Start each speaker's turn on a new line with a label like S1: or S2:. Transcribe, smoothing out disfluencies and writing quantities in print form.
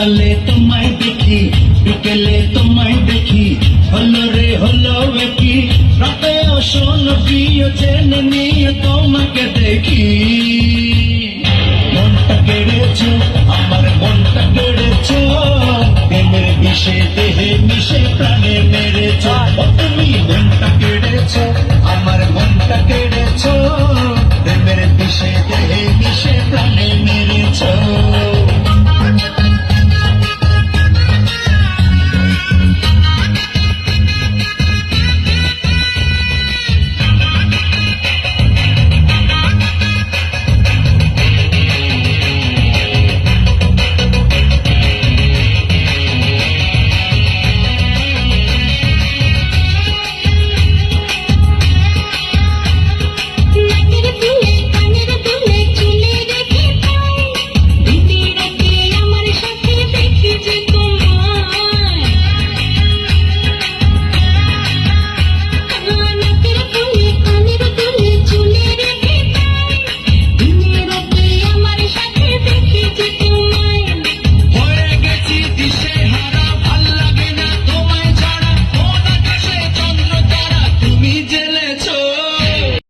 S1: সকালে তোমায় দেখি, বিকেলে তোমায় দেখি, হলো রে হলো কি রাতেও শোনো প্রিয় জেনে নিয়ে তোমাকে দেখি। মনটা কেড়েছো, আমার মনটা কেড়েছো, প্রেমের বিষে দেহে মিশে প্রাণে মেরেছো। তুমি মনটা কেড়েছো, আমার মনটা